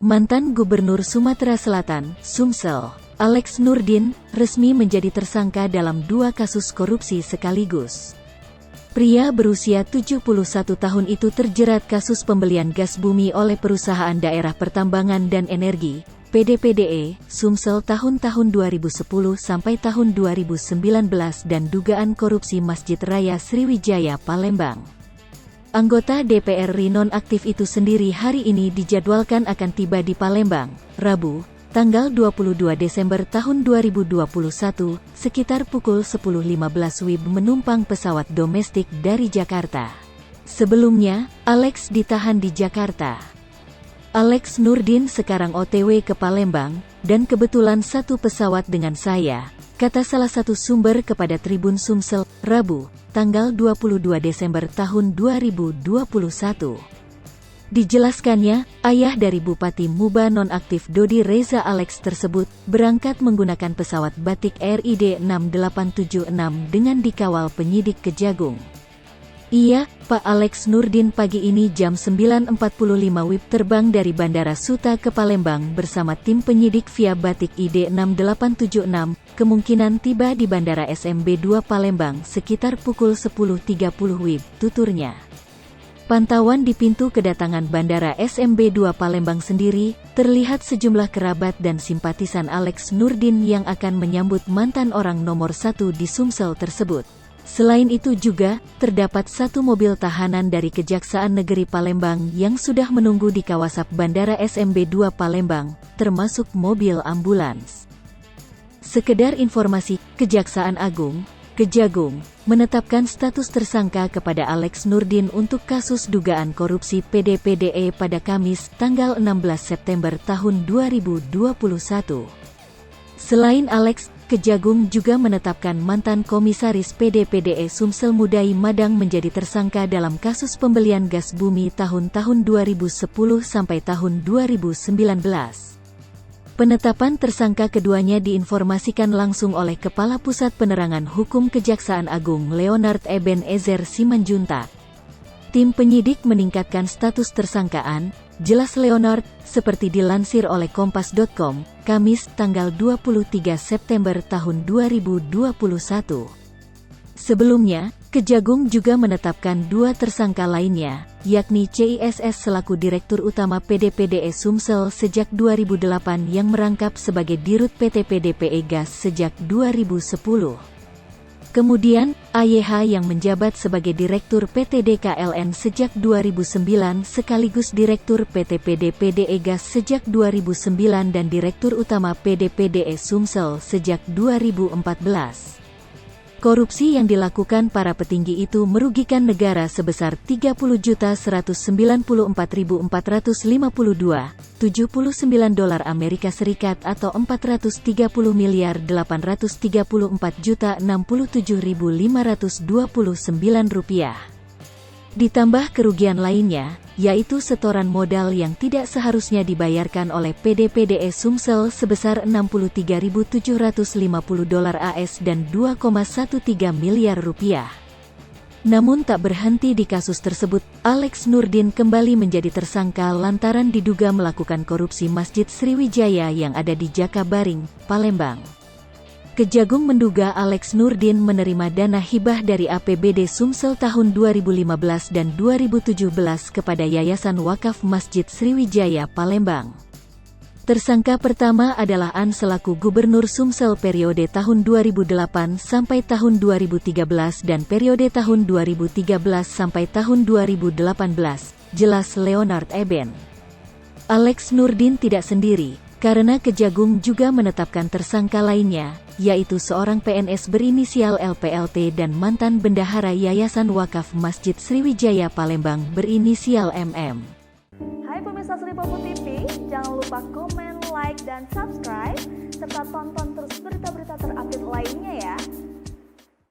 Mantan Gubernur Sumatera Selatan, Sumsel, Alex Nurdin, resmi menjadi tersangka dalam 2 kasus korupsi sekaligus. Pria berusia 71 tahun itu terjerat kasus pembelian gas bumi oleh Perusahaan Daerah Pertambangan dan Energi, PDPDE, Sumsel tahun-tahun 2010 sampai tahun 2019 dan dugaan korupsi Masjid Raya Sriwijaya Palembang. Anggota DPR RI nonaktif itu sendiri hari ini dijadwalkan akan tiba di Palembang, Rabu, tanggal 22 Desember tahun 2021, sekitar pukul 10.15 WIB menumpang pesawat domestik dari Jakarta. Sebelumnya, Alex ditahan di Jakarta. Alex Nurdin sekarang OTW ke Palembang, dan kebetulan satu pesawat dengan saya, kata salah satu sumber kepada Tribun Sumsel, Rabu, tanggal 22 Desember tahun 2021. Dijelaskannya, ayah dari Bupati Muba nonaktif Dodi Reza Alex tersebut, berangkat menggunakan pesawat Batik RID 6876 dengan dikawal penyidik Kejagung. Iya, Pak Alex Nurdin pagi ini jam 9.45 WIB terbang dari Bandara Suta ke Palembang bersama tim penyidik via Batik ID 6876, kemungkinan tiba di Bandara SMB 2 Palembang sekitar pukul 10.30 WIB, tuturnya. Pantauan di pintu kedatangan Bandara SMB 2 Palembang sendiri, terlihat sejumlah kerabat dan simpatisan Alex Nurdin yang akan menyambut mantan orang nomor 1 di Sumsel tersebut. Selain itu juga, terdapat satu mobil tahanan dari Kejaksaan Negeri Palembang yang sudah menunggu di kawasan Bandara SMB 2 Palembang, termasuk mobil ambulans. Sekedar informasi, Kejaksaan Agung, Kejagung, menetapkan status tersangka kepada Alex Nurdin untuk kasus dugaan korupsi PDPDE pada Kamis, tanggal 16 September tahun 2021. Selain Alex, Kejagung juga menetapkan mantan komisaris PDPDE Sumsel Mudai Madang menjadi tersangka dalam kasus pembelian gas bumi tahun-tahun 2010 sampai tahun 2019. Penetapan tersangka keduanya diinformasikan langsung oleh Kepala Pusat Penerangan Hukum Kejaksaan Agung Leonard Eben Ezer Simanjuntak. Tim penyidik meningkatkan status tersangkaan, jelas Leonard, seperti dilansir oleh Kompas.com, Kamis tanggal 23 September tahun 2021. Sebelumnya, Kejagung juga menetapkan 2 tersangka lainnya, yakni CISS selaku Direktur Utama PDPDE Sumsel sejak 2008 yang merangkap sebagai Dirut PT PDPE Gas sejak 2010. Kemudian, AYH yang menjabat sebagai Direktur PT DKLN sejak 2009 sekaligus Direktur PT PDPDE Gas sejak 2009 dan Direktur Utama PDPDE Sumsel sejak 2014. Korupsi yang dilakukan para petinggi itu merugikan negara sebesar $30.454.452.79 Amerika Serikat atau 430.834.067.529 rupiah. Ditambah kerugian lainnya, yaitu setoran modal yang tidak seharusnya dibayarkan oleh PDPDE Sumsel sebesar $63.750 AS dan 2,13 miliar rupiah. Namun tak berhenti di kasus tersebut, Alex Nurdin kembali menjadi tersangka lantaran diduga melakukan korupsi Masjid Sriwijaya yang ada di Jakabaring, Palembang. Kejagung menduga Alex Nurdin menerima dana hibah dari APBD Sumsel tahun 2015 dan 2017 kepada Yayasan Wakaf Masjid Sriwijaya Palembang. Tersangka pertama adalah An selaku Gubernur Sumsel periode tahun 2008 sampai tahun 2013 dan periode tahun 2013 sampai tahun 2018, jelas Leonard Eben. Alex Nurdin tidak sendiri, karena Kejagung juga menetapkan tersangka lainnya, yaitu seorang PNS berinisial LPLT dan mantan bendahara Yayasan Wakaf Masjid Sriwijaya Palembang berinisial MM. Hai pemirsa Sri Popo TV, jangan lupa komen, like, dan subscribe, serta tonton terus berita-berita terupdate lainnya ya.